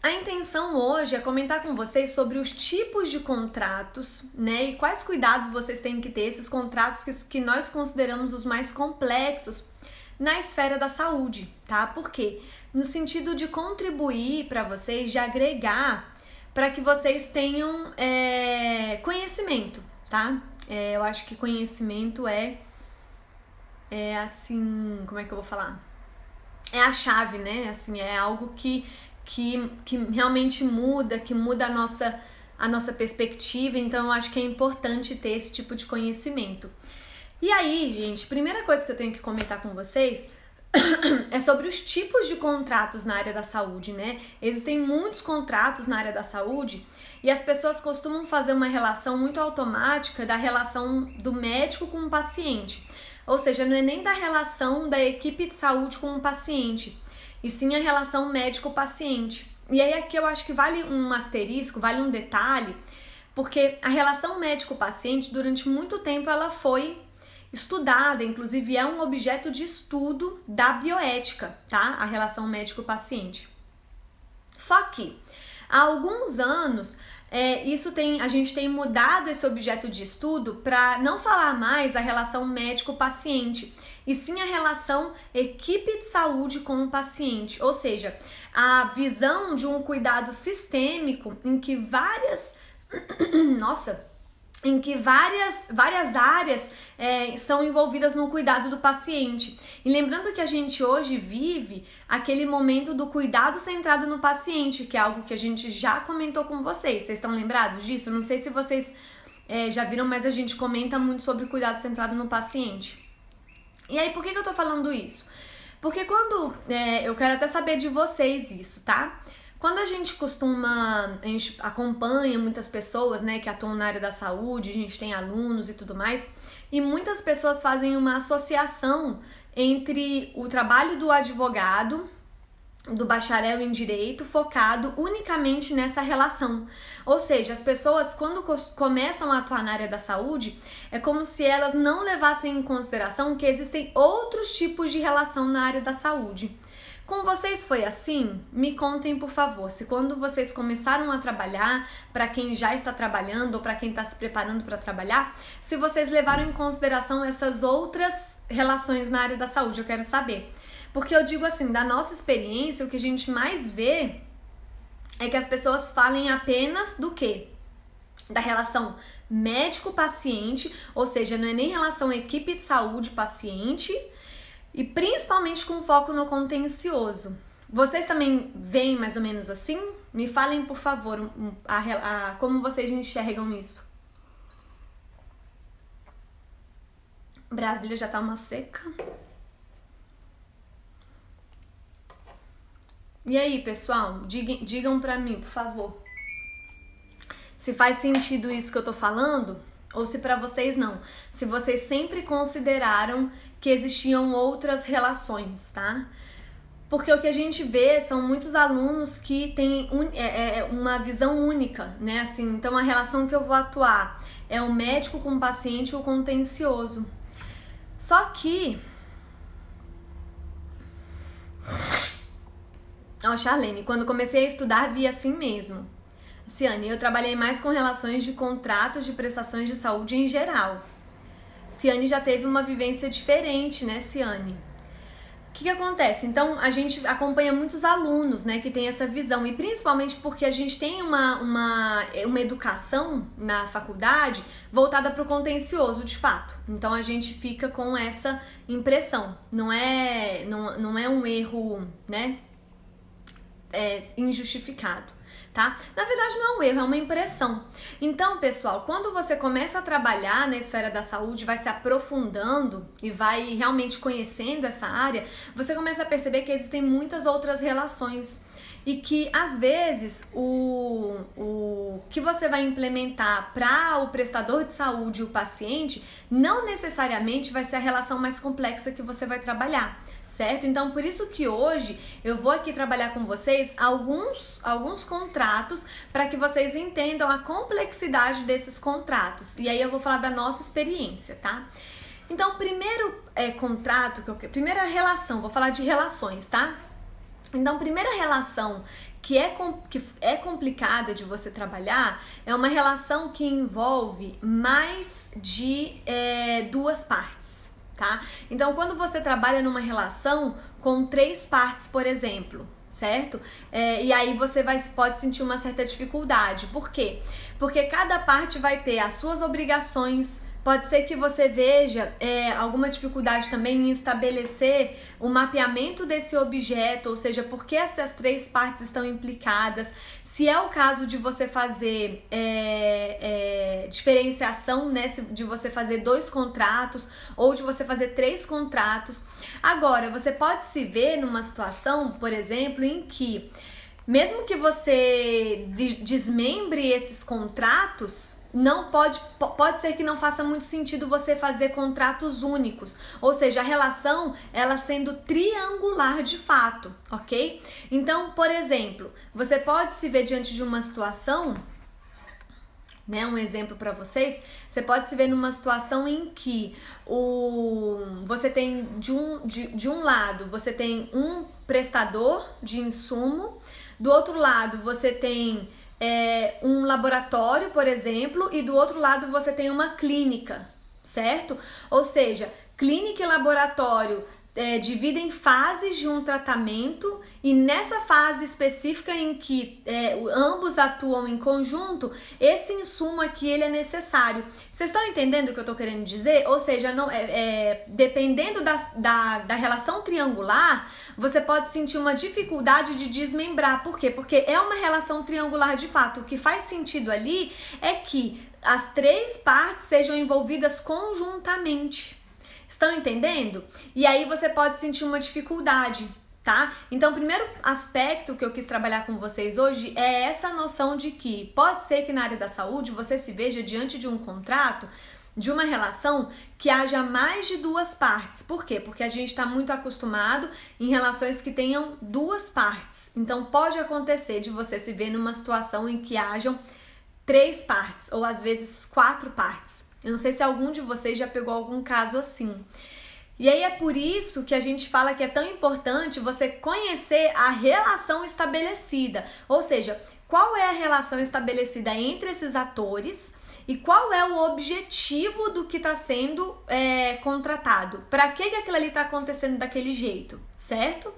A intenção hoje é comentar com vocês sobre os tipos de contratos, né? E quais cuidados vocês têm que ter, esses contratos que nós consideramos os mais complexos na esfera da saúde, tá? Por quê? No sentido de contribuir para vocês, de agregar, para que vocês tenham conhecimento, tá? Eu acho que conhecimento é assim, como é que eu vou falar? É a chave, né? Assim, é algo que realmente muda, que muda a nossa perspectiva, então eu acho que é importante ter esse tipo de conhecimento. E aí, gente, primeira coisa que eu tenho que comentar com vocês é sobre os tipos de contratos na área da saúde, né? Existem muitos contratos na área da saúde e as pessoas costumam fazer uma relação muito automática da relação do médico com o paciente. Ou seja, não é nem da relação da equipe de saúde com o paciente, e sim a relação médico-paciente. E aí aqui eu acho que vale um asterisco, vale um detalhe, porque a relação médico-paciente durante muito tempo ela foi estudada, inclusive é um objeto de estudo da bioética, tá? A relação médico-paciente. Só que há alguns anos a gente tem mudado esse objeto de estudo para não falar mais a relação médico-paciente, e sim a relação equipe de saúde com o paciente, ou seja, a visão de um cuidado sistêmico em que várias áreas são envolvidas no cuidado do paciente. E lembrando que a gente hoje vive aquele momento do cuidado centrado no paciente, que é algo que a gente já comentou com vocês. Vocês estão lembrados disso? Não sei se vocês já viram, mas a gente comenta muito sobre cuidado centrado no paciente. E aí, por que eu tô falando isso? Porque eu quero até saber de vocês isso, tá? Quando a gente acompanha muitas pessoas, né, que atuam na área da saúde, a gente tem alunos e tudo mais, e muitas pessoas fazem uma associação entre o trabalho do advogado, do bacharel em direito, focado unicamente nessa relação. Ou seja, as pessoas, quando começam a atuar na área da saúde, é como se elas não levassem em consideração que existem outros tipos de relação na área da saúde. Com vocês foi assim? Me contem, por favor, se quando vocês começaram a trabalhar, para quem já está trabalhando ou para quem está se preparando para trabalhar, se vocês levaram em consideração essas outras relações na área da saúde, eu quero saber. Porque eu digo assim, da nossa experiência, o que a gente mais vê é que as pessoas falem apenas do quê? Da relação médico-paciente, ou seja, não é nem relação equipe de saúde-paciente, e principalmente com foco no contencioso. Vocês também veem mais ou menos assim? Me falem, por favor, como vocês enxergam isso. Brasília já tá uma seca. E aí, pessoal, digam pra mim, por favor, se faz sentido isso que eu tô falando ou se pra vocês não. Se vocês sempre consideraram que existiam outras relações, tá? Porque o que a gente vê são muitos alunos que têm uma visão única, né? Assim, então a relação que eu vou atuar é o médico com o paciente ou contencioso. Só que... Charlene, quando comecei a estudar, vi assim mesmo. Ciane, eu trabalhei mais com relações de contratos de prestações de saúde em geral. Ciane já teve uma vivência diferente, né, Ciane? O que acontece? Então, a gente acompanha muitos alunos, né, que tem essa visão, e principalmente porque a gente tem uma educação na faculdade voltada para o contencioso, de fato. Então, a gente fica com essa impressão. Não é um erro, né, injustificado, tá? Na verdade não é um erro, é uma impressão. Então, pessoal, quando você começa a trabalhar na esfera da saúde, vai se aprofundando e vai realmente conhecendo essa área, você começa a perceber que existem muitas outras relações e que às vezes o que você vai implementar para o prestador de saúde e o paciente não necessariamente vai ser a relação mais complexa que você vai trabalhar, certo? Então, por isso que hoje eu vou aqui trabalhar com vocês alguns contratos para que vocês entendam a complexidade desses contratos. E aí eu vou falar da nossa experiência, tá? Então, primeiro primeira relação, vou falar de relações, tá? Então, primeira relação que é complicada de você trabalhar é uma relação que envolve mais de duas partes, tá? Então, quando você trabalha numa relação com 3 partes, por exemplo, certo? E aí você pode sentir uma certa dificuldade. Por quê? Porque cada parte vai ter as suas obrigações. Pode ser que você veja alguma dificuldade também em estabelecer o mapeamento desse objeto, ou seja, por que essas 3 partes estão implicadas. Se é o caso de você fazer diferenciação, né, de você fazer 2 contratos ou de você fazer 3 contratos. Agora, você pode se ver numa situação, por exemplo, em que mesmo que você desmembre esses contratos, não pode ser que não faça muito sentido você fazer contratos únicos, ou seja, a relação ela sendo triangular de fato, ok? Então, por exemplo, você pode se ver diante de uma situação, né, um exemplo para vocês, você pode se ver numa situação em que você tem de um lado você tem um prestador de insumo, do outro lado você tem um laboratório, por exemplo, e do outro lado você tem uma clínica, certo? Ou seja, clínica e laboratório dividem fases de um tratamento, e nessa fase específica em que ambos atuam em conjunto, esse insumo aqui ele é necessário. Vocês estão entendendo o que eu estou querendo dizer? Ou seja, dependendo da relação triangular, você pode sentir uma dificuldade de desmembrar. Por quê? Porque é uma relação triangular de fato. O que faz sentido ali é que as 3 partes sejam envolvidas conjuntamente. Estão entendendo? E aí você pode sentir uma dificuldade, tá? Então, o primeiro aspecto que eu quis trabalhar com vocês hoje é essa noção de que pode ser que na área da saúde você se veja diante de um contrato, de uma relação que haja mais de 2 partes. Por quê? Porque a gente está muito acostumado em relações que tenham 2 partes. Então, pode acontecer de você se ver numa situação em que hajam 3 partes, ou às vezes 4 partes. Eu não sei se algum de vocês já pegou algum caso assim. E aí é por isso que a gente fala que é tão importante você conhecer a relação estabelecida. Ou seja, qual é a relação estabelecida entre esses atores e qual é o objetivo do que está sendo contratado. Para que aquilo ali está acontecendo daquele jeito, certo?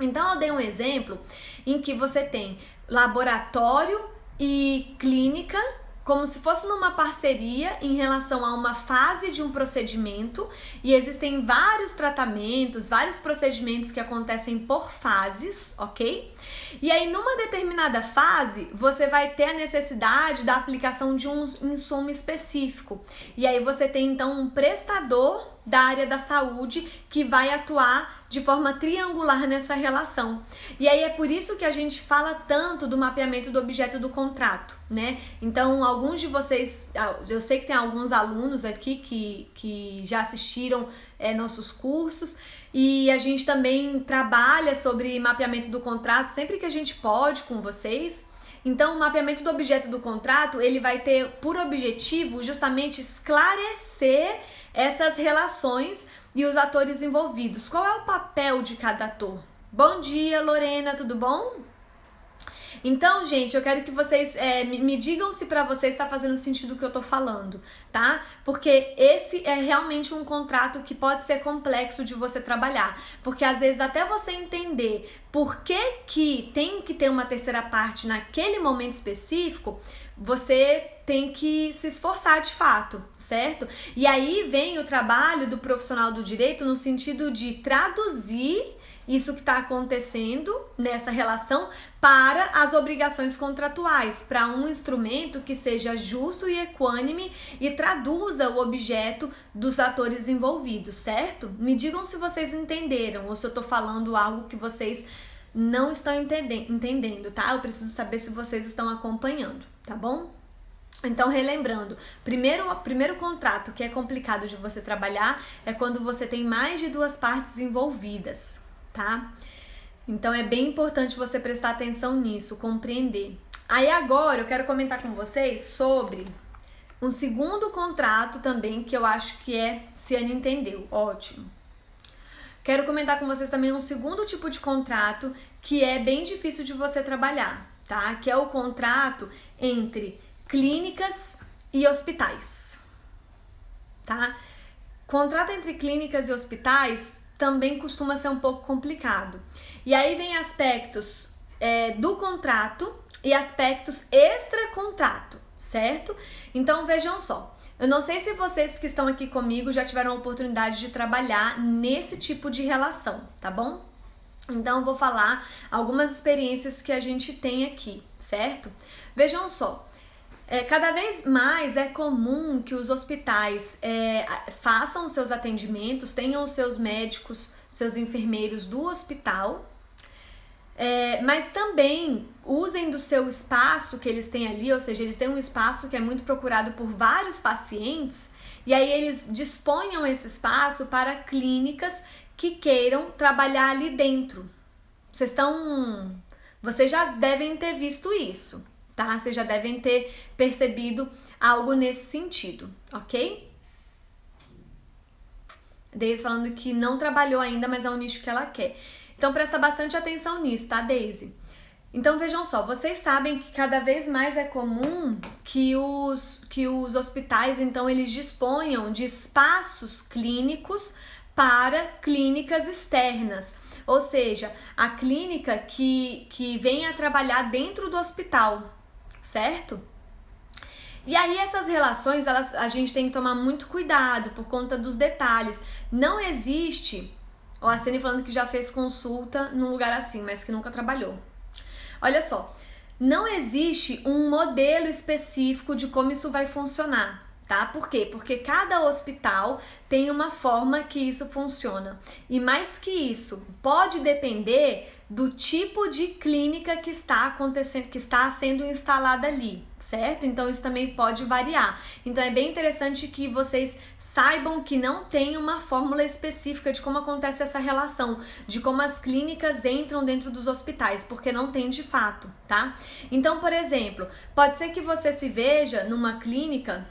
Então eu dei um exemplo em que você tem laboratório e clínica, como se fosse numa parceria em relação a uma fase de um procedimento, e existem vários tratamentos, vários procedimentos que acontecem por fases, ok? E aí, numa determinada fase, você vai ter a necessidade da aplicação de um insumo específico. E aí você tem, então, um prestador da área da saúde que vai atuar de forma triangular nessa relação. E aí é por isso que a gente fala tanto do mapeamento do objeto do contrato, né? Então, alguns de vocês, eu sei que tem alguns alunos aqui que já assistiram nossos cursos, e a gente também trabalha sobre mapeamento do contrato sempre que a gente pode com vocês. Então, o mapeamento do objeto do contrato, ele vai ter por objetivo justamente esclarecer essas relações e os atores envolvidos. Qual é o papel de cada ator? Bom dia, Lorena, tudo bom? Então, gente, eu quero que vocês me digam se pra vocês está fazendo sentido o que eu tô falando, tá? Porque esse é realmente um contrato que pode ser complexo de você trabalhar. Porque às vezes até você entender por que tem que ter uma terceira parte naquele momento específico, você tem que se esforçar de fato, certo? E aí vem o trabalho do profissional do direito no sentido de traduzir isso que está acontecendo nessa relação para as obrigações contratuais, para um instrumento que seja justo e equânime e traduza o objeto dos atores envolvidos, certo? Me digam se vocês entenderam ou se eu estou falando algo que vocês não estão entendendo, tá? Eu preciso saber se vocês estão acompanhando, tá bom? Então, relembrando, primeiro contrato que é complicado de você trabalhar é quando você tem mais de 2 partes envolvidas, tá? Então é bem importante você prestar atenção nisso, compreender. Aí agora eu quero comentar com vocês sobre um segundo contrato também que eu acho que Ciane entendeu, ótimo. quero comentar com vocês também um segundo tipo de contrato que é bem difícil de você trabalhar, tá? Que é o contrato entre clínicas e hospitais, tá? Contrato entre clínicas e hospitais também costuma ser um pouco complicado. E aí vem aspectos do contrato e aspectos extra-contrato, certo? Então vejam só, eu não sei se vocês que estão aqui comigo já tiveram a oportunidade de trabalhar nesse tipo de relação, tá bom? Então eu vou falar algumas experiências que a gente tem aqui, certo? Vejam só, cada vez mais é comum que os hospitais façam os seus atendimentos, tenham os seus médicos, seus enfermeiros do hospital, mas também usem do seu espaço que eles têm ali, ou seja, eles têm um espaço que é muito procurado por vários pacientes, e aí eles disponham esse espaço para clínicas que queiram trabalhar ali dentro. Vocês já devem ter visto isso, tá? Vocês já devem ter percebido algo nesse sentido, ok? Daisy falando que não trabalhou ainda, mas é um nicho que ela quer. Então presta bastante atenção nisso, tá, Daisy? Então vejam só, vocês sabem que cada vez mais é comum que os hospitais, então, eles disponham de espaços clínicos para clínicas externas. Ou seja, a clínica que vem a trabalhar dentro do hospital, certo? E aí essas relações, a gente tem que tomar muito cuidado por conta dos detalhes. Não existe, ó, a Ceni falando que já fez consulta num lugar assim, mas que nunca trabalhou. Olha só, não existe um modelo específico de como isso vai funcionar, tá? Por quê? Porque cada hospital tem uma forma que isso funciona. E mais que isso, pode depender do tipo de clínica que está acontecendo, que está sendo instalada ali, certo? Então isso também pode variar. Então é bem interessante que vocês saibam que não tem uma fórmula específica de como acontece essa relação, de como as clínicas entram dentro dos hospitais, porque não tem de fato, tá? Então, por exemplo, pode ser que você se veja numa clínica.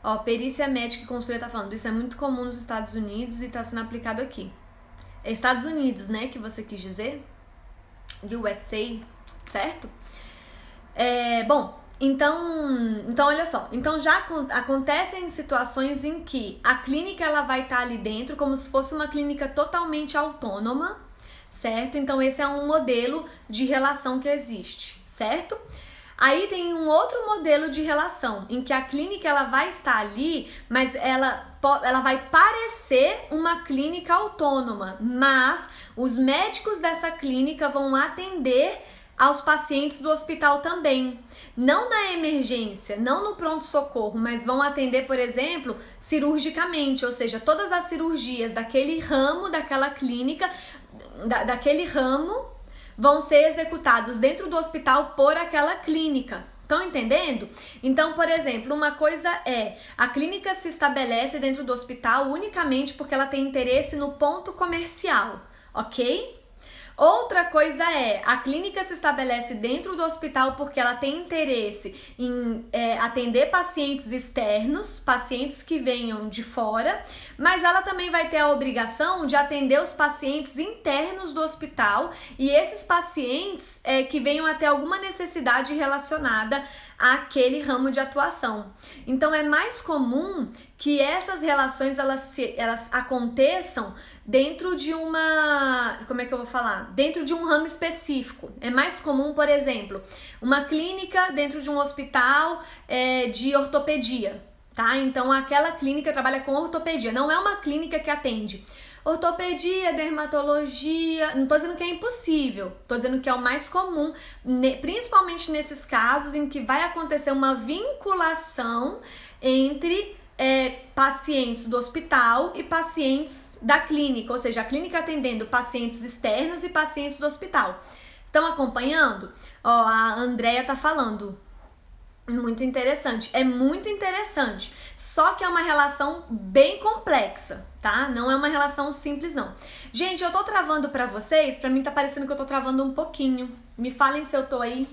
Ó, perícia médica e consultoria tá falando, isso é muito comum nos Estados Unidos e tá sendo aplicado aqui. É Estados Unidos, né, que você quis dizer? USA, certo? Bom, então olha só. Então já acontecem situações em que a clínica ela vai estar ali dentro como se fosse uma clínica totalmente autônoma, certo? Então esse é um modelo de relação que existe, certo? Aí tem um outro modelo de relação, em que a clínica ela vai estar ali, mas ela vai parecer uma clínica autônoma, mas os médicos dessa clínica vão atender aos pacientes do hospital também. Não na emergência, não no pronto-socorro, mas vão atender, por exemplo, cirurgicamente, ou seja, todas as cirurgias daquele ramo, daquela clínica, daquele ramo, vão ser executados dentro do hospital por aquela clínica. Estão entendendo? Então, por exemplo, uma coisa a clínica se estabelece dentro do hospital unicamente porque ela tem interesse no ponto comercial, ok? Outra coisa a clínica se estabelece dentro do hospital porque ela tem interesse em atender pacientes externos, pacientes que venham de fora, mas ela também vai ter a obrigação de atender os pacientes internos do hospital e esses pacientes que venham a ter alguma necessidade relacionada àquele ramo de atuação. Então é mais comum que essas relações elas aconteçam dentro de dentro de um ramo específico. É mais comum, por exemplo, uma clínica dentro de um hospital de ortopedia, tá? Então aquela clínica trabalha com ortopedia, não é uma clínica que atende ortopedia, dermatologia. Não tô dizendo que é impossível, tô dizendo que é o mais comum, principalmente nesses casos em que vai acontecer uma vinculação entre pacientes do hospital e pacientes da clínica, ou seja, a clínica atendendo pacientes externos e pacientes do hospital. Estão acompanhando? Ó, a Andrea tá falando. Muito interessante, é muito interessante, só que é uma relação bem complexa, tá? Não é uma relação simples não. Gente, eu tô travando pra vocês, pra mim tá parecendo que eu tô travando um pouquinho. Me falem se eu tô aí.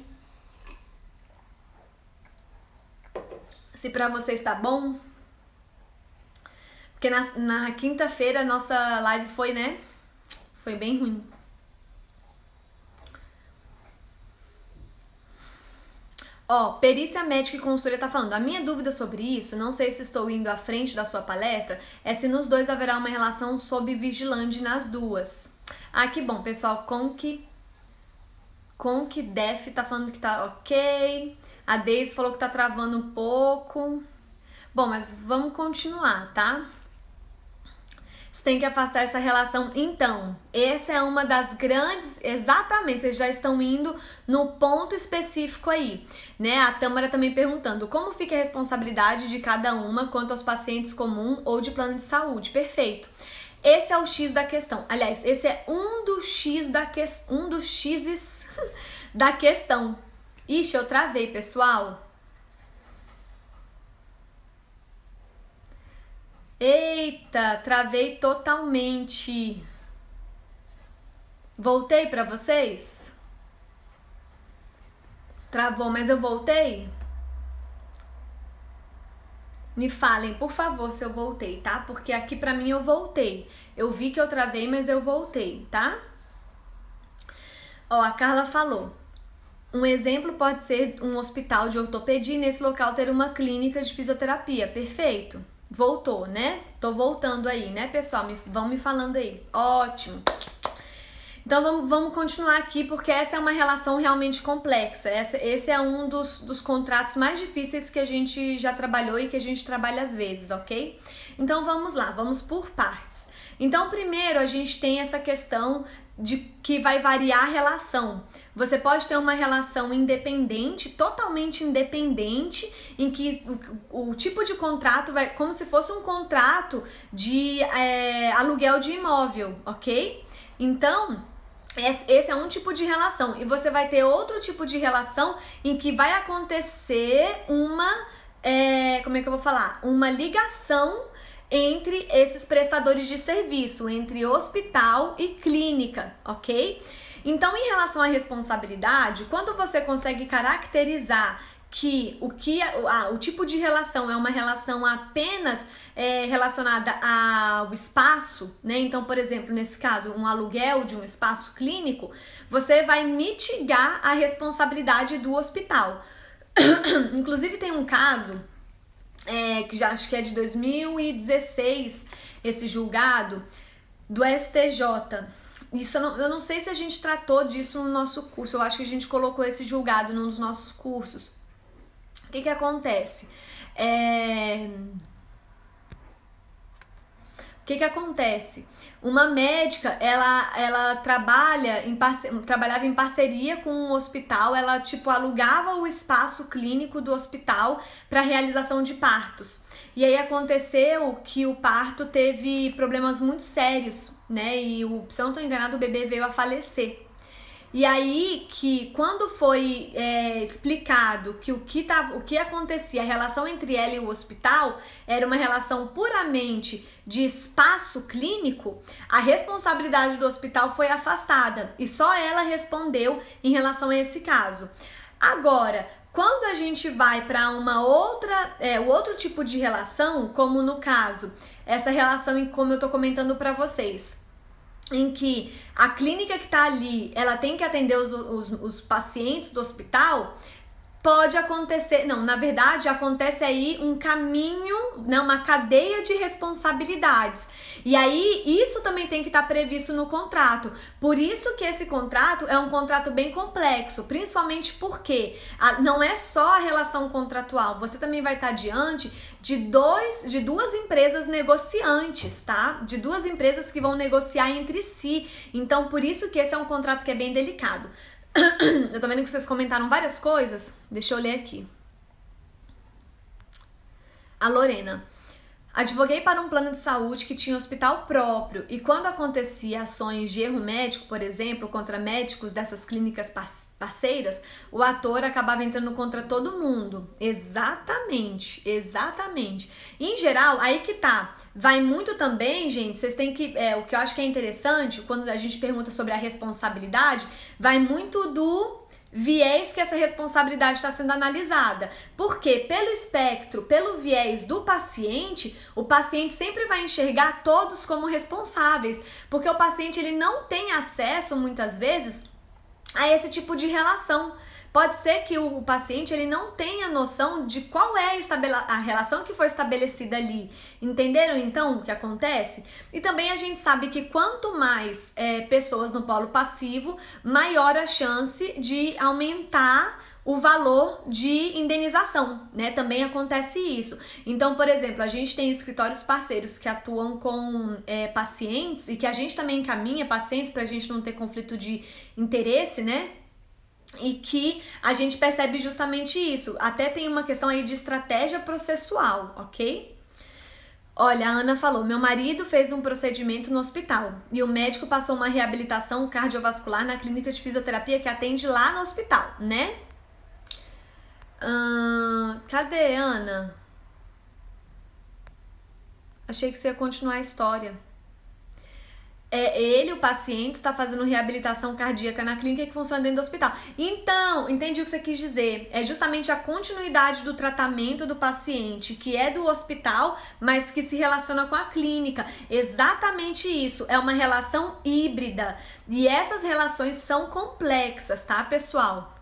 Se pra vocês tá bom. Porque na quinta-feira a nossa live foi, né? Foi bem ruim. Ó, perícia médica e consultoria tá falando. A minha dúvida sobre isso, não sei se estou indo à frente da sua palestra, é se nos dois haverá uma relação sob vigilante nas duas. Ah, que bom, pessoal. Conk Def tá falando que tá ok. A Deise falou que tá travando um pouco. Bom, mas vamos continuar, tá? Você tem que afastar essa relação. Então, essa é uma das grandes... Exatamente, vocês já estão indo no ponto específico aí, né? A Tâmara também perguntando, como fica a responsabilidade de cada uma quanto aos pacientes comum ou de plano de saúde? Perfeito. Esse é o X da questão. Aliás, esse é um dos X um dos X's da questão. Ixi, eu travei, pessoal. Eita, travei totalmente. Voltei pra vocês? Travou, mas eu voltei? Me falem, por favor, se eu voltei, tá? Porque aqui pra mim eu voltei. Eu vi que eu travei, mas eu voltei, tá? Ó, a Carla falou. Um exemplo pode ser um hospital de ortopedia e nesse local ter uma clínica de fisioterapia. Perfeito. Voltou, né? Tô voltando aí, né, pessoal? Vão me falando aí. Ótimo. Então vamos continuar aqui, porque essa é uma relação realmente complexa. Esse é um dos contratos mais difíceis que a gente já trabalhou e que a gente trabalha às vezes, ok? Então vamos lá, vamos por partes. Então primeiro a gente tem essa questão de que vai variar a relação. Você pode ter uma relação independente, totalmente independente, em que o tipo de contrato vai como se fosse um contrato de aluguel de imóvel, ok? Então, esse é um tipo de relação. E você vai ter outro tipo de relação em que vai acontecer como é que eu vou falar? Uma ligação entre esses prestadores de serviço, entre hospital e clínica, ok? Então, em relação à responsabilidade, quando você consegue caracterizar que o tipo de relação é uma relação apenas relacionada ao espaço, né? Então, por exemplo, nesse caso, um aluguel de um espaço clínico, você vai mitigar a responsabilidade do hospital. Inclusive, tem um caso que já acho que é de 2016, esse julgado do STJ. Isso eu não sei se a gente tratou disso no nosso curso, eu acho que a gente colocou esse julgado num dos nossos cursos. O que acontece? O que acontece? Uma médica, ela trabalhava em parceria com um hospital, ela alugava o espaço clínico do hospital para realização de partos. E aí aconteceu que o parto teve problemas muito sérios, né? E se eu não tô enganado, o bebê veio a falecer. E aí que quando foi explicado que o que acontecia, a relação entre ela e o hospital era uma relação puramente de espaço clínico, a responsabilidade do hospital foi afastada e só ela respondeu em relação a esse caso. Agora, quando a gente vai para outro tipo de relação, como no caso, essa relação como eu tô comentando para vocês, em que a clínica que tá ali, ela tem que atender os pacientes do hospital, pode acontecer, não, na verdade acontece aí um caminho, né, uma cadeia de responsabilidades. E aí isso também tem que estar previsto no contrato. Por isso que esse contrato é um contrato bem complexo, principalmente porque não é só a relação contratual, você também vai estar diante de duas empresas negociantes, tá? De duas empresas que vão negociar entre si. Então, por isso que esse é um contrato que é bem delicado. Eu tô vendo que vocês comentaram várias coisas. Deixa eu ler aqui. A Lorena. Advoguei para um plano de saúde que tinha hospital próprio e quando acontecia ações de erro médico, por exemplo, contra médicos dessas clínicas parceiras, o ator acabava entrando contra todo mundo. Exatamente. Em geral, aí que tá. Vai muito também, gente, vocês têm que... o que eu acho que é interessante, quando a gente pergunta sobre a responsabilidade, vai muito do viés que essa responsabilidade está sendo analisada. Porque pelo espectro, pelo viés do paciente, o paciente sempre vai enxergar todos como responsáveis, porque o paciente ele não tem acesso, muitas vezes, a esse tipo de relação. Pode ser que o paciente ele não tenha noção de qual é a relação que foi estabelecida ali. Entenderam então o que acontece? E também a gente sabe que quanto mais pessoas no polo passivo, maior a chance de aumentar o valor de indenização, né? Também acontece isso. Então, por exemplo, a gente tem escritórios parceiros que atuam com pacientes e que a gente também encaminha pacientes para a gente não ter conflito de interesse, né? E que a gente percebe justamente isso. Até tem uma questão aí de estratégia processual, ok? Olha, a Ana falou, meu marido fez um procedimento no hospital e o médico passou uma reabilitação cardiovascular na clínica de fisioterapia que atende lá no hospital, né? Cadê, Ana? Achei que você ia continuar a história. Ele, o paciente, está fazendo reabilitação cardíaca na clínica que funciona dentro do hospital. Então, entendi o que você quis dizer. É justamente a continuidade do tratamento do paciente, que é do hospital, mas que se relaciona com a clínica. Exatamente isso. É uma relação híbrida. E essas relações são complexas, tá, pessoal?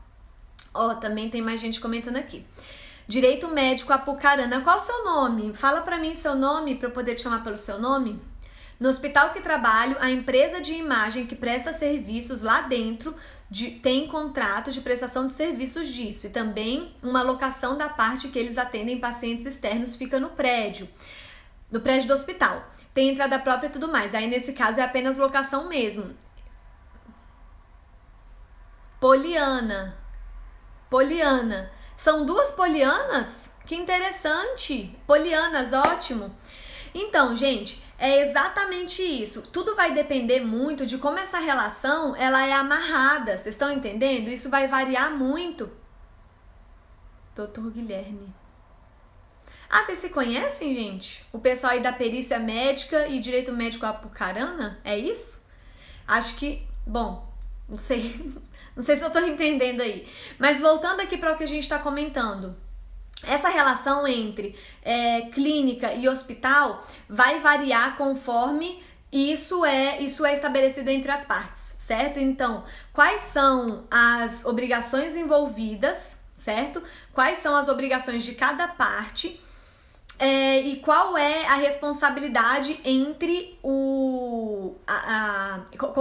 Também tem mais gente comentando aqui. Direito Médico Apucarana. Qual o seu nome? Fala pra mim seu nome, pra eu poder te chamar pelo seu nome. No hospital que trabalho, a empresa de imagem que presta serviços lá dentro tem contrato de prestação de serviços disso. E também uma locação da parte que eles atendem pacientes externos fica no prédio do hospital. Tem entrada própria e tudo mais. Aí nesse caso é apenas locação mesmo. Poliana. São duas Polianas? Que interessante. Polianas, ótimo. Então, gente, é exatamente isso. Tudo vai depender muito de como essa relação ela é amarrada. Vocês estão entendendo? Isso vai variar muito. Doutor Guilherme. Vocês se conhecem, gente? O pessoal aí da perícia médica e direito médico apucarana? É isso? Acho que... Bom, não sei. Não sei se eu tô entendendo aí. Mas voltando aqui para o que a gente está comentando. Essa relação entre clínica e hospital vai variar conforme isso é estabelecido entre as partes, certo? Então, quais são as obrigações envolvidas, certo? Quais são as obrigações de cada parte e qual é a responsabilidade entre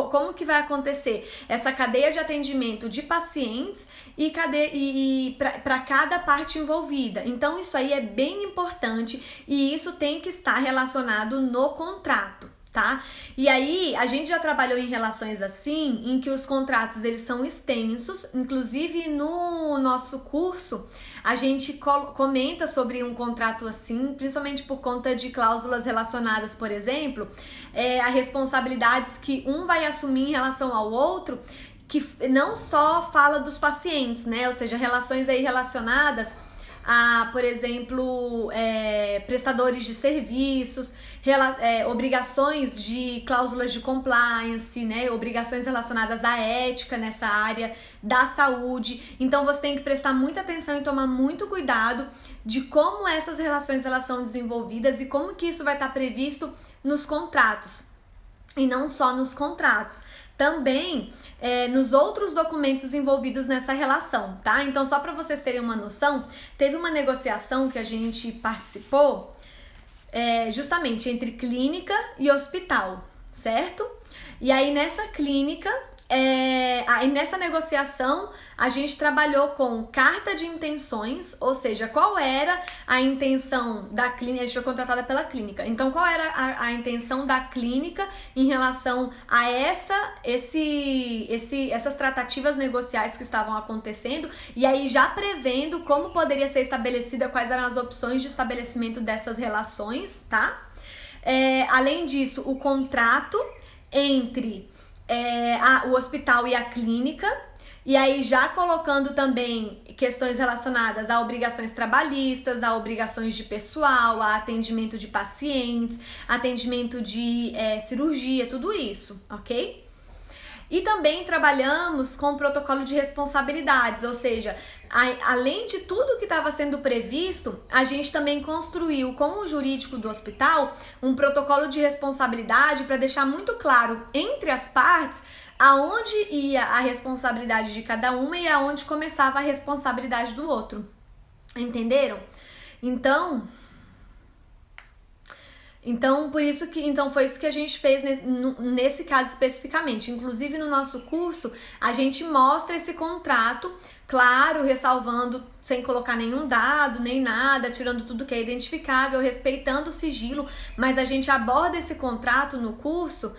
como que vai acontecer essa cadeia de atendimento de pacientes e para cada parte envolvida. Então isso aí é bem importante e isso tem que estar relacionado no contrato, tá? E aí a gente já trabalhou em relações assim, em que os contratos eles são extensos, inclusive no nosso curso a gente comenta sobre um contrato assim, principalmente por conta de cláusulas relacionadas, por exemplo, a responsabilidades que um vai assumir em relação ao outro, que não só fala dos pacientes, né? Ou seja, relações aí relacionadas a, por exemplo, prestadores de serviços, obrigações de cláusulas de compliance, né? Obrigações relacionadas à ética nessa área da saúde. Então você tem que prestar muita atenção e tomar muito cuidado de como essas relações elas são desenvolvidas e como que isso vai estar previsto nos contratos. E não só nos contratos, também nos outros documentos envolvidos nessa relação, tá? Então, só para vocês terem uma noção, teve uma negociação que a gente participou justamente entre clínica e hospital, certo? E aí nessa clínica, aí nessa negociação, a gente trabalhou com carta de intenções, ou seja, qual era a intenção da clínica, a gente foi contratada pela clínica, então qual era a intenção da clínica em relação a essas tratativas negociais que estavam acontecendo, e aí já prevendo como poderia ser estabelecida, quais eram as opções de estabelecimento dessas relações, tá? Além disso, o contrato entre o hospital e a clínica, e aí já colocando também questões relacionadas a obrigações trabalhistas, a obrigações de pessoal, a atendimento de pacientes, atendimento de cirurgia, tudo isso, ok? E também trabalhamos com o protocolo de responsabilidades, ou seja, além de tudo que estava sendo previsto, a gente também construiu com o jurídico do hospital um protocolo de responsabilidade para deixar muito claro entre as partes aonde ia a responsabilidade de cada uma e aonde começava a responsabilidade do outro. Entenderam? Então foi isso que a gente fez nesse caso especificamente. Inclusive no nosso curso, a gente mostra esse contrato, claro, ressalvando, sem colocar nenhum dado, nem nada, tirando tudo que é identificável, respeitando o sigilo, mas a gente aborda esse contrato no curso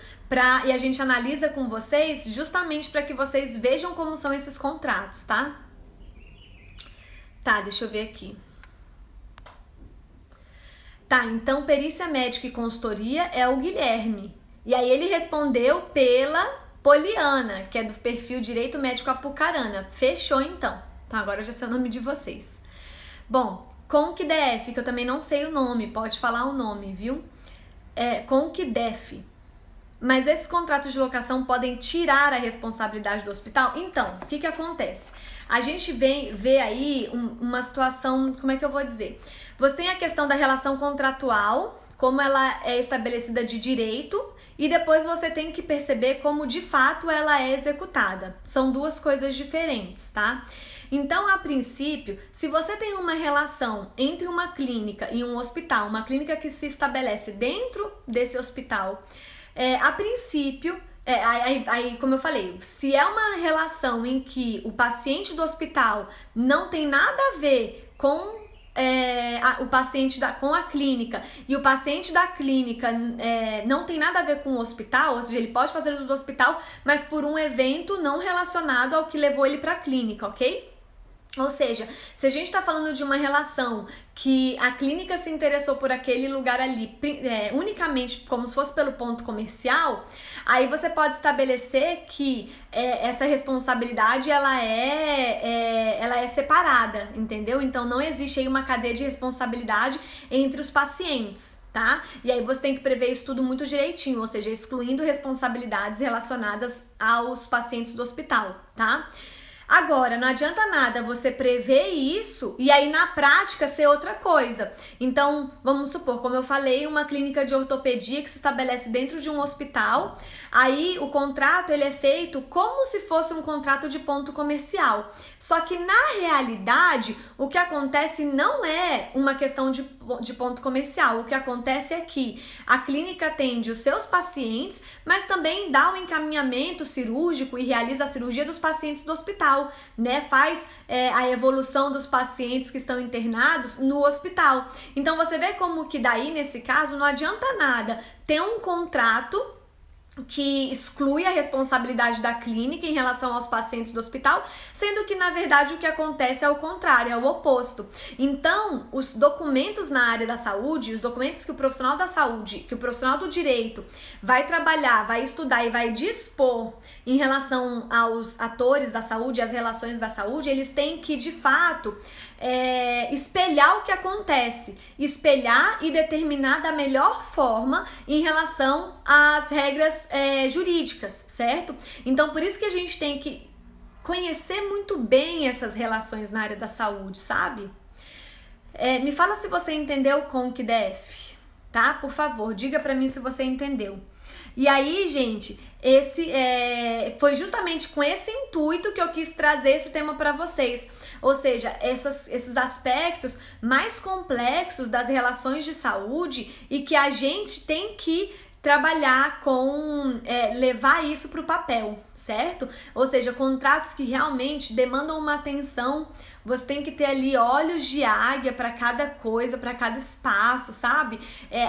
e a gente analisa com vocês justamente para que vocês vejam como são esses contratos, tá? Tá, deixa eu ver aqui. Tá, então perícia médica e consultoria é o Guilherme. E aí ele respondeu pela Poliana, que é do perfil Direito Médico Apucarana. Fechou então. Então agora já sei o nome de vocês. Bom, ConquDF, que eu também não sei o nome, pode falar o nome, viu? ConquDF. Mas esses contratos de locação podem tirar a responsabilidade do hospital? Então, o que acontece? A gente vê aí uma situação, como é que eu vou dizer? Você tem a questão da relação contratual, como ela é estabelecida de direito, e depois você tem que perceber como de fato ela é executada. São duas coisas diferentes, tá? Então, a princípio, se você tem uma relação entre uma clínica e um hospital, uma clínica que se estabelece dentro desse hospital, a princípio, aí, como eu falei, se é uma relação em que o paciente do hospital não tem nada a ver com o paciente com a clínica e o paciente da clínica não tem nada a ver com o hospital, ou seja, ele pode fazer uso do hospital, mas por um evento não relacionado ao que levou ele para a clínica, ok? Ou seja, se a gente está falando de uma relação que a clínica se interessou por aquele lugar ali unicamente como se fosse pelo ponto comercial, aí você pode estabelecer que essa responsabilidade ela é separada, entendeu? Então não existe aí uma cadeia de responsabilidade entre os pacientes, tá? E aí você tem que prever isso tudo muito direitinho, ou seja, excluindo responsabilidades relacionadas aos pacientes do hospital, tá? Agora, não adianta nada você prever isso e aí na prática ser outra coisa. Então, vamos supor, como eu falei, uma clínica de ortopedia que se estabelece dentro de um hospital, aí o contrato ele é feito como se fosse um contrato de ponto comercial. Só que na realidade, o que acontece não é uma questão de ponto comercial. O que acontece é que a clínica atende os seus pacientes, mas também dá um encaminhamento cirúrgico e realiza a cirurgia dos pacientes do hospital, né? Faz a evolução dos pacientes que estão internados no hospital. Então você vê como que daí, nesse caso, não adianta nada ter um contrato que exclui a responsabilidade da clínica em relação aos pacientes do hospital, sendo que na verdade o que acontece é o contrário, é o oposto. Então, os documentos na área da saúde, os documentos que o profissional da saúde, que o profissional do direito vai trabalhar, vai estudar e vai dispor em relação aos atores da saúde, às relações da saúde, eles têm que de fato espelhar o que acontece, espelhar e determinar da melhor forma em relação às regras jurídicas, certo? Então, por isso que a gente tem que conhecer muito bem essas relações na área da saúde, sabe? Me fala se você entendeu o ConquDF, tá? Por favor, diga pra mim se você entendeu. E aí, gente, foi justamente com esse intuito que eu quis trazer esse tema para vocês. Ou seja, esses aspectos mais complexos das relações de saúde e que a gente tem que trabalhar com, levar isso para o papel, certo? Ou seja, contratos que realmente demandam uma atenção. Você tem que ter ali olhos de águia para cada coisa, para cada espaço, sabe?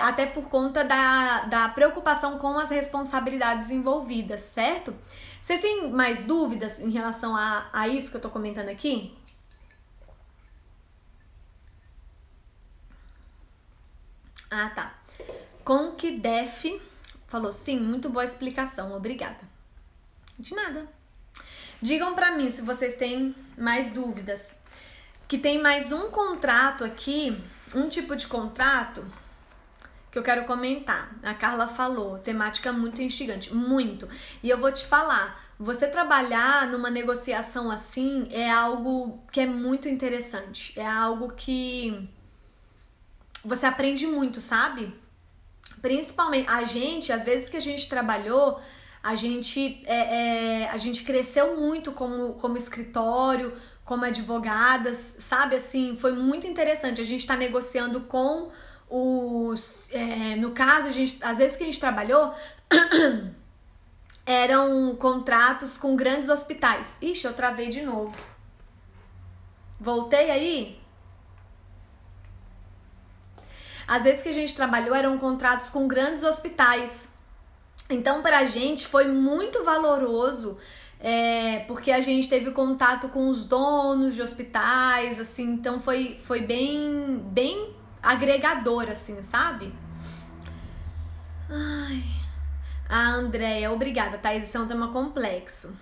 Até por conta da preocupação com as responsabilidades envolvidas, certo? Vocês têm mais dúvidas em relação a isso que eu tô comentando aqui? Ah, tá. ConquDF falou sim, muito boa explicação, obrigada. De nada. Digam pra mim se vocês têm mais dúvidas. Que tem mais um contrato aqui, um tipo de contrato que eu quero comentar. A Carla falou, temática muito instigante, muito. E eu vou te falar, Você trabalhar numa negociação assim é algo que é muito interessante. É algo que você aprende muito, sabe? Principalmente a gente, às vezes que a gente trabalhou, a gente cresceu muito como escritório, como advogadas, sabe? Assim, foi muito interessante. A gente tá negociando com no caso, às vezes que a gente trabalhou, eram contratos com grandes hospitais. Ixi, eu travei de novo. Voltei aí? Às vezes que a gente trabalhou eram contratos com grandes hospitais. Então, pra gente foi muito valoroso, porque a gente teve contato com os donos de hospitais, assim, então foi bem agregador, assim, sabe? Ai. A Andréia, obrigada, Thaís, isso é um tema complexo.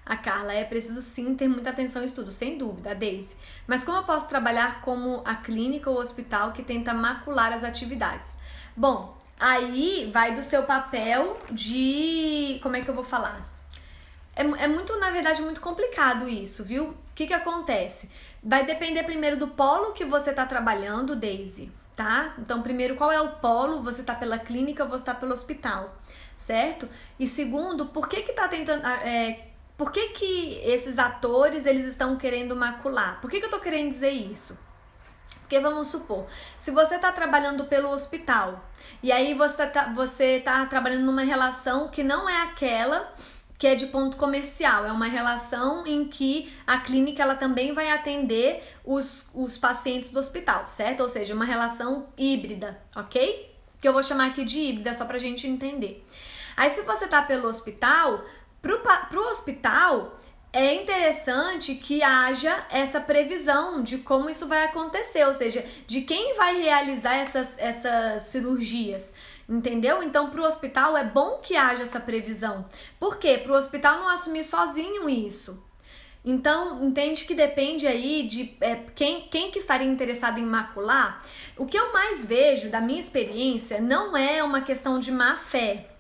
A Carla, é preciso sim ter muita atenção ao estudo, sem dúvida, a Daisy. Mas como eu posso trabalhar como a clínica ou hospital que tenta macular as atividades? Bom, aí vai do seu papel de... Como é que eu vou falar? É muito, na verdade, muito complicado isso, viu? O que acontece? Vai depender primeiro do polo que você tá trabalhando, Daisy, tá? Então, primeiro, qual é o polo? Você tá pela clínica ou você tá pelo hospital, certo? E segundo, por que tá tentando... por que esses atores, eles estão querendo macular? Por que eu tô querendo dizer isso? Porque vamos supor, se você tá trabalhando pelo hospital, e aí você tá trabalhando numa relação que não é aquela que é de ponto comercial, é uma relação em que a clínica ela também vai atender os pacientes do hospital, certo? Ou seja, uma relação híbrida, ok? Que eu vou chamar aqui de híbrida, só pra gente entender. Aí se você tá pelo hospital, pro hospital é interessante que haja essa previsão de como isso vai acontecer, ou seja, de quem vai realizar essas cirurgias, entendeu? Então, para o hospital é bom que haja essa previsão. Por quê? Para o hospital não assumir sozinho isso. Então, entende que depende aí de quem que estaria interessado em macular. O que eu mais vejo da minha experiência não é uma questão de má fé.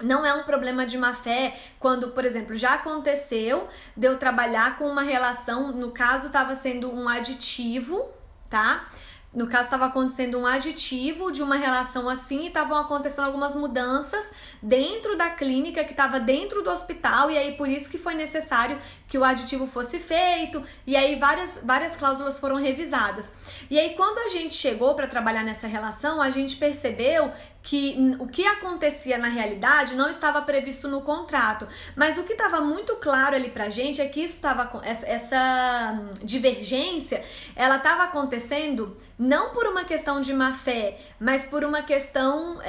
Não é um problema de má fé quando, por exemplo, já aconteceu de eu trabalhar com uma relação, no caso estava sendo um aditivo, tá? No caso estava acontecendo um aditivo de uma relação assim e estavam acontecendo algumas mudanças dentro da clínica que estava dentro do hospital e aí por isso que foi necessário que o aditivo fosse feito e aí várias cláusulas foram revisadas. E aí quando a gente chegou para trabalhar nessa relação, a gente percebeu que o que acontecia na realidade não estava previsto no contrato, mas o que estava muito claro ali pra gente é que essa divergência, ela estava acontecendo não por uma questão de má fé, mas por uma questão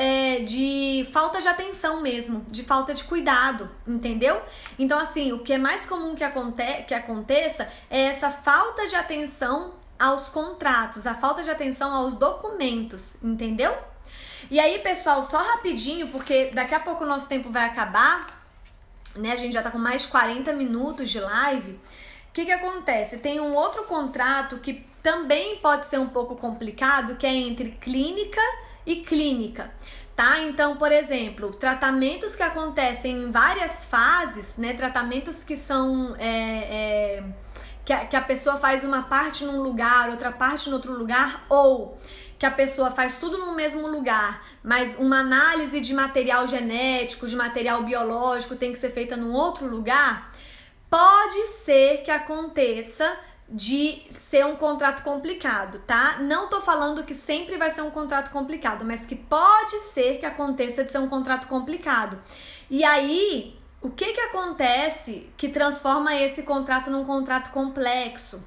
de falta de atenção mesmo, de falta de cuidado, entendeu? Então assim, o que é mais comum que aconteça é essa falta de atenção aos contratos, a falta de atenção aos documentos, entendeu? E aí, pessoal, só rapidinho, porque daqui a pouco o nosso tempo vai acabar, né? A gente já tá com mais de 40 minutos de live. O que acontece? Tem um outro contrato que também pode ser um pouco complicado, que é entre clínica e clínica, tá? Então, por exemplo, tratamentos que acontecem em várias fases, né? Tratamentos que são... que a pessoa faz uma parte num lugar, outra parte em outro lugar, ou que a pessoa faz tudo no mesmo lugar, mas uma análise de material genético, de material biológico tem que ser feita num outro lugar, pode ser que aconteça de ser um contrato complicado, tá? Não tô falando que sempre vai ser um contrato complicado, mas que pode ser que aconteça de ser um contrato complicado. E aí, o que acontece que transforma esse contrato num contrato complexo?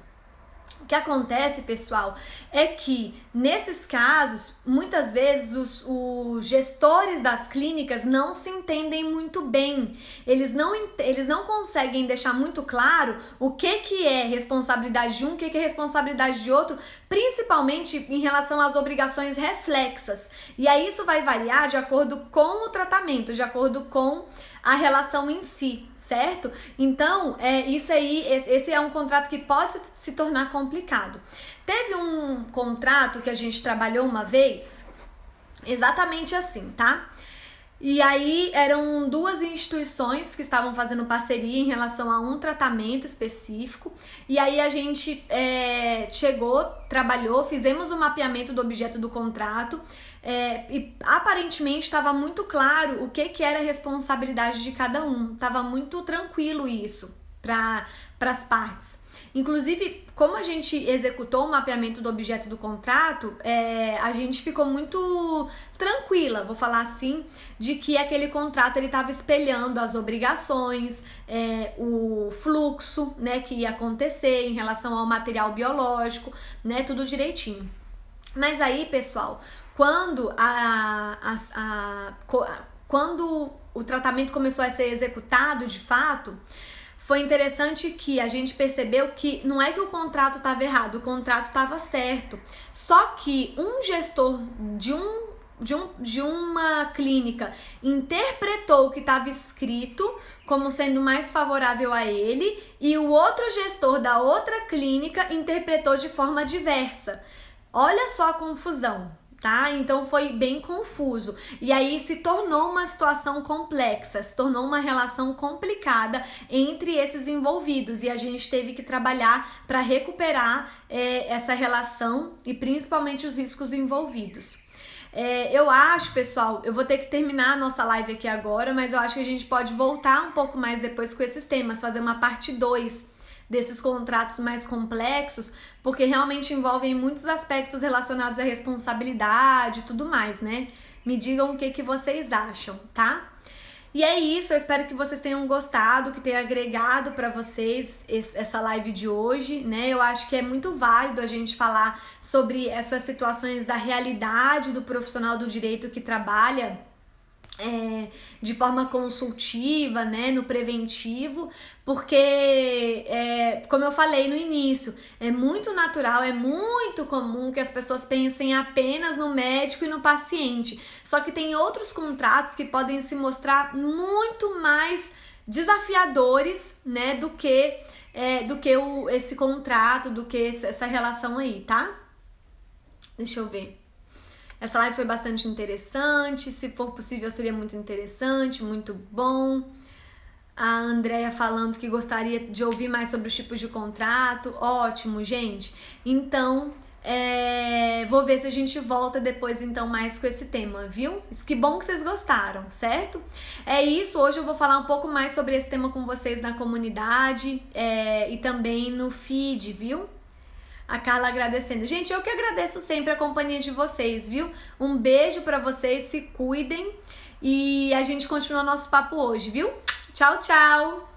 O que acontece, pessoal, é que nesses casos, muitas vezes os gestores das clínicas não se entendem muito bem. Eles não conseguem deixar muito claro o que é responsabilidade de um, o que é responsabilidade de outro, principalmente em relação às obrigações reflexas. E aí isso vai variar de acordo com o tratamento, de acordo com a relação em si, certo? Então, isso aí, esse é um contrato que pode se tornar complicado. Teve um contrato que a gente trabalhou uma vez, exatamente assim, tá? E aí eram duas instituições que estavam fazendo parceria em relação a um tratamento específico. E aí a gente chegou, trabalhou, fizemos o mapeamento do objeto do contrato. E aparentemente estava muito claro o que era a responsabilidade de cada um. Estava muito tranquilo isso para as partes. Inclusive, como a gente executou o mapeamento do objeto do contrato, a gente ficou muito tranquila, vou falar assim, de que aquele contrato ele estava espelhando as obrigações, o fluxo, né, que ia acontecer em relação ao material biológico, né, tudo direitinho. Mas aí, pessoal, quando quando o tratamento começou a ser executado de fato, foi interessante que a gente percebeu que não é que o contrato estava errado, o contrato estava certo. Só que um gestor de uma clínica interpretou o que estava escrito como sendo mais favorável a ele, e o outro gestor da outra clínica interpretou de forma diversa. Olha só a confusão, tá? Então foi bem confuso. E aí se tornou uma situação complexa, se tornou uma relação complicada entre esses envolvidos. E a gente teve que trabalhar para recuperar essa relação e principalmente os riscos envolvidos. Eu acho, pessoal, eu vou ter que terminar a nossa live aqui agora, mas eu acho que a gente pode voltar um pouco mais depois com esses temas, fazer uma parte 2 desses contratos mais complexos, porque realmente envolvem muitos aspectos relacionados à responsabilidade e tudo mais, né? Me digam o que vocês acham, tá? E é isso, eu espero que vocês tenham gostado, que tenha agregado para vocês essa live de hoje, né? Eu acho que é muito válido a gente falar sobre essas situações da realidade do profissional do direito que trabalha de forma consultiva, né, no preventivo, porque, como eu falei no início, é muito natural, é muito comum que as pessoas pensem apenas no médico e no paciente, só que tem outros contratos que podem se mostrar muito mais desafiadores, né, do que esse contrato, do que essa relação aí, tá? Deixa eu ver. Essa live foi bastante interessante, se for possível seria muito interessante, muito bom. A Andrea falando que gostaria de ouvir mais sobre os tipos de contrato, ótimo, gente. Então, vou ver se a gente volta depois então mais com esse tema, viu? Que bom que vocês gostaram, certo? É isso, hoje eu vou falar um pouco mais sobre esse tema com vocês na comunidade e também no feed, viu? A Carla agradecendo. Gente, eu que agradeço sempre a companhia de vocês, viu? Um beijo pra vocês, se cuidem e a gente continua nosso papo hoje, viu? Tchau, tchau!